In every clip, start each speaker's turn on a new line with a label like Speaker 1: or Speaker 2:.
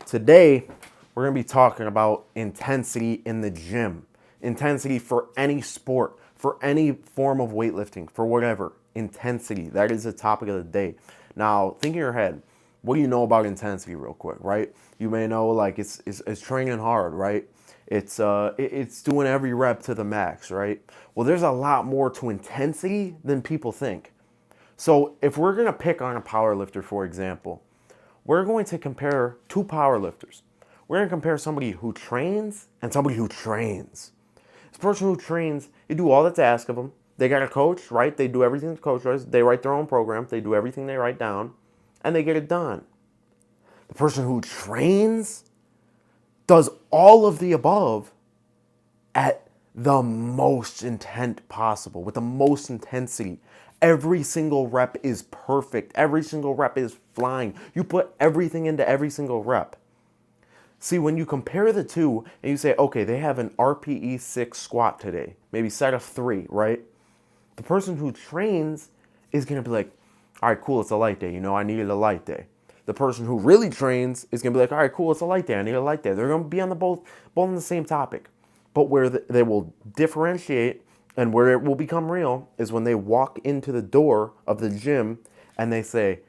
Speaker 1: Today, we're going to be talking about intensity in the gym. Intensity for any sport, for any form of weightlifting, for whatever. Intensity. That is the topic of the day. Now, think in your head, what do you know about intensity real quick, right? You may know like it's training hard, right? It's doing every rep to the max, right? Well, there's a lot more to intensity than people think. So if we're going to pick on a power lifter, for example, we're going to compare two power lifters. We're going to compare somebody who trains and somebody who trains. This person who trains, you do all that's asked of them. They got a coach, right? They do everything the coach does. They write their own program. They do everything they write down, and they get it done. The person who trains does all of the above at the most intent possible, with the most intensity. Every single rep is perfect. Every single rep is flying. You put everything into every single rep. See, when you compare the two and you say, okay, they have an RPE 6 squat today, maybe set of 3, right? The person who trains is going to be like, all right, cool, it's a light day. You know, I needed a light day. The person who really trains is going to be like, all right, cool, it's a light day. I need a light day. They're going to be on both on the same topic. But where they will differentiate and where it will become real is when they walk into the door of the gym and they say,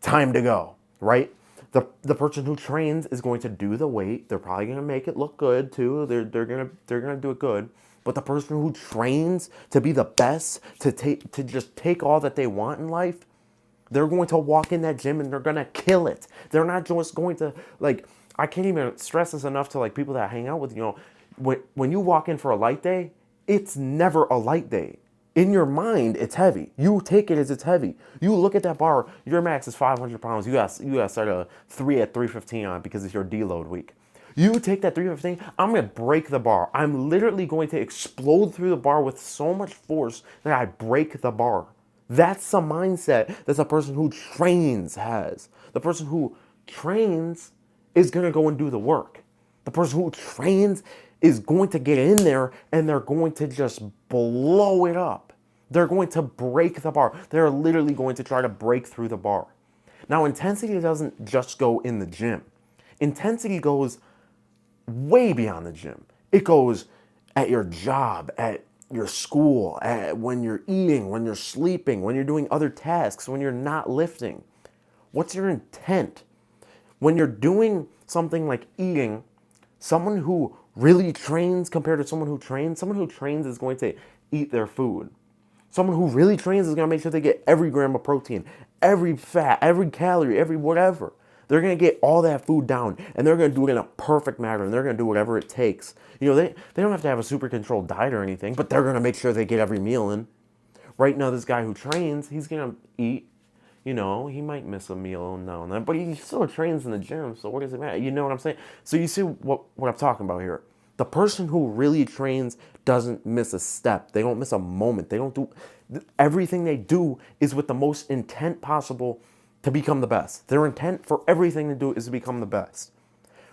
Speaker 1: time to go, right? The person who trains is going to do the weight. They're probably going to make it look good too. They're gonna do it good. But the person who trains to be the best, to just take all that they want in life, they're going to walk in that gym and they're going to kill it. They're not just going to, like, I can't even stress this enough to like people that I hang out with, you know, when you walk in for a light day, it's never a light day. In your mind, it's heavy. You take it as it's heavy. You look at that bar, your max is 500 pounds. You got to start a 3 at 315 on it because it's your deload week. You take that 315, I'm going to break the bar. I'm literally going to explode through the bar with so much force that I break the bar. That's the mindset that the person who trains has. The person who trains is going to go and do the work. The person who trains is going to get in there and they're going to just blow it up. They're going to break the bar. They're literally going to try to break through the bar. Now, intensity doesn't just go in the gym. Intensity goes way beyond the gym. It goes at your job, at your school, when you're eating, when you're sleeping, when you're doing other tasks, when you're not lifting. What's your intent? When you're doing something like eating, someone who really trains compared to someone who trains is going to eat their food. Someone who really trains is going to make sure they get every gram of protein, every fat, every calorie, every whatever. They're going to get all that food down, and they're going to do it in a perfect manner, and they're going to do whatever it takes. You know, they don't have to have a super controlled diet or anything, but they're going to make sure they get every meal in. Right now, this guy who trains, he's going to eat. You know, he might miss a meal now and then, but he still trains in the gym, so what does it matter? You know what I'm saying? So you see what I'm talking about here. The person who really trains doesn't miss a step. They don't miss a moment. They don't do everything they do is with the most intent possible to become the best. Their intent for everything they do is to become the best.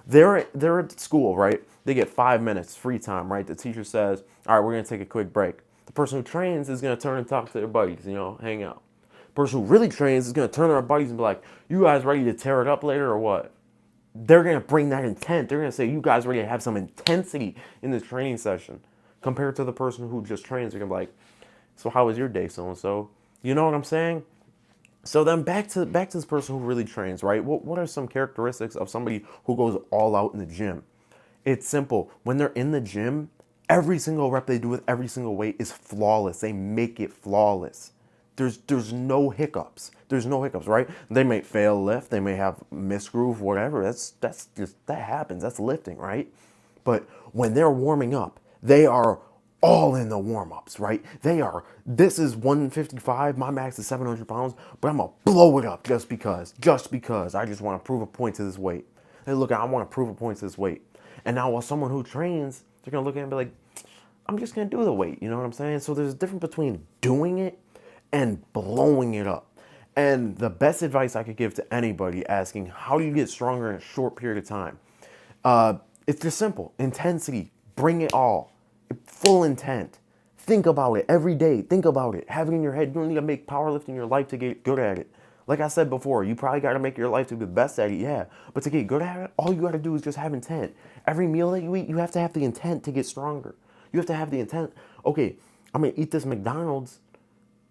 Speaker 1: They're at school, right? They get 5 minutes free time, right? The teacher says, all right, we're going to take a quick break. The person who trains is going to turn and talk to their buddies, you know, hang out. The person who really trains is going to turn to their buddies and be like, you guys ready to tear it up later or what? They're going to bring that intent. They're going to say, you guys ready to have some intensity in this training session compared to the person who just trains. They're going to be like, so how was your day, so-and-so? You know what I'm saying? So then back to this person who really trains, right? What are some characteristics of somebody who goes all out in the gym? It's simple. When they're in the gym, every single rep they do with every single weight is flawless. They make it flawless. There's no hiccups. There's no hiccups, right? They may fail lift, they may have misgroove, whatever. That happens. That's lifting, right? But when they're warming up, they are all in the warm-ups, right? This is 155, my max is 700 pounds, but I'm gonna blow it up just because I just want to prove a point to this weight. Hey, look, I want to prove a point to this weight. And now while someone who trains, they're gonna look at it and be like, I'm just gonna do the weight, you know what I'm saying? So there's a difference between doing it and blowing it up. And the best advice I could give to anybody asking, how do you get stronger in a short period of time? It's just simple. Intensity. Bring it all. Full intent. Think about it every day. Think about it. Have it in your head. You don't need to make powerlifting your life to get good at it. Like I said before, you probably got to make your life to be the best at it, yeah. But to get good at it, all you got to do is just have intent. Every meal that you eat, you have to have the intent to get stronger. You have to have the intent. Okay, I'm gonna eat this McDonald's,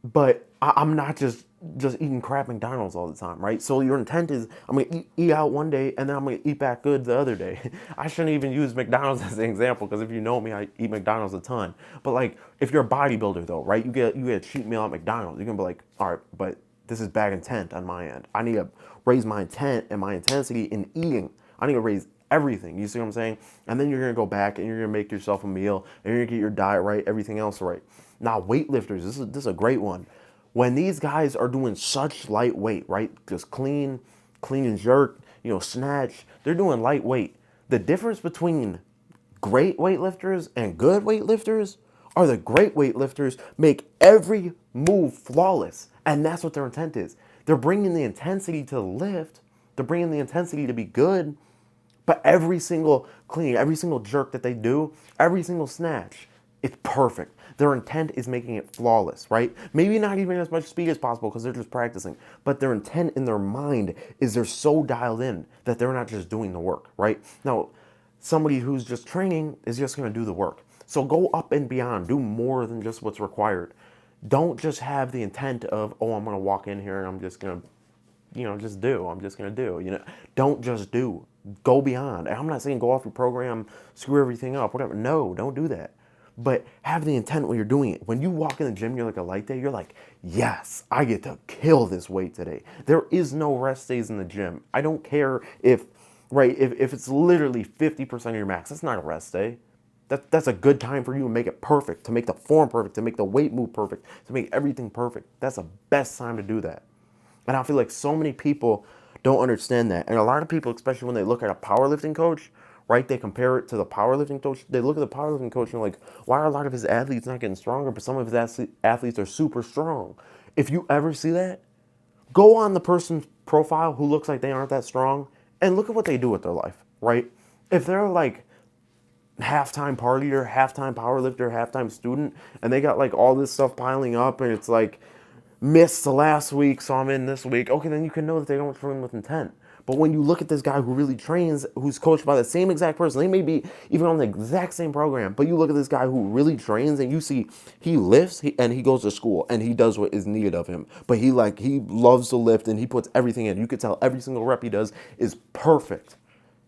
Speaker 1: but I'm not just eating crap McDonald's all the time, right? So your intent is I'm gonna eat out one day and then I'm gonna eat back good the other day. I shouldn't even use McDonald's as an example because if you know me, I eat McDonald's a ton. But like if you're a bodybuilder though, right? You get a cheat meal at McDonald's. You're gonna be like, all right, but this is bad intent on my end. I need to raise my intent and my intensity in eating. I need to raise everything. You see what I'm saying? And then you're gonna go back and you're gonna make yourself a meal and you're gonna get your diet right, everything else right. Now weightlifters, this is a great one. When these guys are doing such light weight, right? Just clean and jerk, snatch, they're doing lightweight. The difference between great weightlifters and good weightlifters are the great weightlifters make every move flawless. And that's what their intent is. They're bringing the intensity to the lift. They're bringing the intensity to be good. But every single clean, every single jerk that they do, every single snatch, it's perfect. Their intent is making it flawless, right? Maybe not even as much speed as possible because they're just practicing. But their intent in their mind is they're so dialed in that they're not just doing the work, right? Now, somebody who's just training is just going to do the work. So go up and beyond. Do more than just what's required. Don't just have the intent of, oh, I'm going to walk in here and I'm just going to just do. I'm just going to do. Don't just do. Go beyond. And I'm not saying go off your program, screw everything up, whatever. No, don't do that. But have the intent when you're doing it. When you walk in the gym, you're like a light day, you're like, yes, I get to kill this weight today. There is no rest days in the gym. I don't care if it's literally 50% of your max. That's not a rest day. That's a good time for you to make it perfect, to make the form perfect, to make the weight move perfect, to make everything perfect. That's the best time to do that. And I feel like so many people don't understand that. And a lot of people, especially when they look at a powerlifting coach, right, they compare it to the powerlifting coach. They look at the powerlifting coach and like, why are a lot of his athletes not getting stronger, but some of his athletes are super strong? If you ever see that, go on the person's profile who looks like they aren't that strong and look at what they do with their life, right? If they're like half-time partier, half-time powerlifter, half-time student, and they got like all this stuff piling up and it's like, missed the last week, so I'm in this week. Okay, then you can know that they don't train with intent. But when you look at this guy who really trains, who's coached by the same exact person, they may be even on the exact same program, but you look at this guy who really trains and you see he lifts and he goes to school and he does what is needed of him. But he loves to lift and he puts everything in. You could tell every single rep he does is perfect.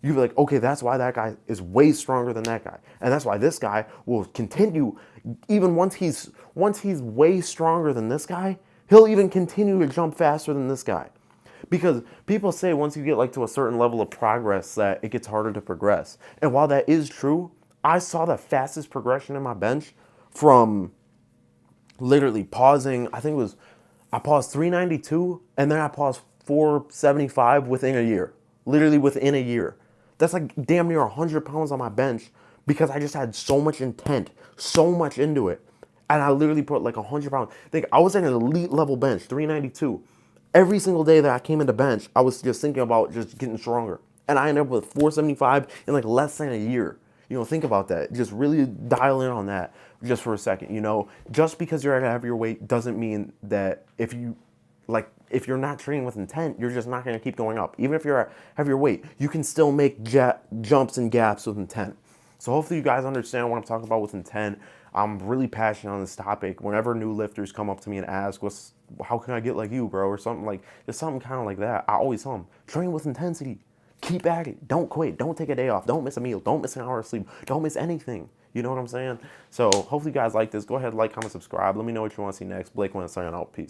Speaker 1: You'd be like, okay, that's why that guy is way stronger than that guy. And that's why this guy will continue, even once he's way stronger than this guy, he'll even continue to jump faster than this guy. Because people say once you get like to a certain level of progress that it gets harder to progress. And while that is true, I saw the fastest progression in my bench from literally pausing, I paused 392 and then I paused 475 within a year. Literally within a year. That's like damn near 100 pounds on my bench because I just had so much intent, so much into it. And I literally put like 100 pounds. I was at an elite level bench, 392. Every single day that I came into bench, I was just thinking about just getting stronger. And I ended up with 475 in like less than a year. Think about that. Just really dial in on that just for a second. Just because you're at a heavier weight doesn't mean that if you're not training with intent, you're just not going to keep going up. Even if you're at heavier weight, you can still make jumps and gaps with intent. So hopefully you guys understand what I'm talking about with intent. I'm really passionate on this topic. Whenever new lifters come up to me and ask, how can I get like you, bro? Or something like, just something kind of like that. I always tell them, train with intensity. Keep at it. Don't quit. Don't take a day off. Don't miss a meal. Don't miss an hour of sleep. Don't miss anything. You know what I'm saying? So hopefully you guys like this. Go ahead, like, comment, subscribe. Let me know what you want to see next. Blake Wentz signing out. Peace.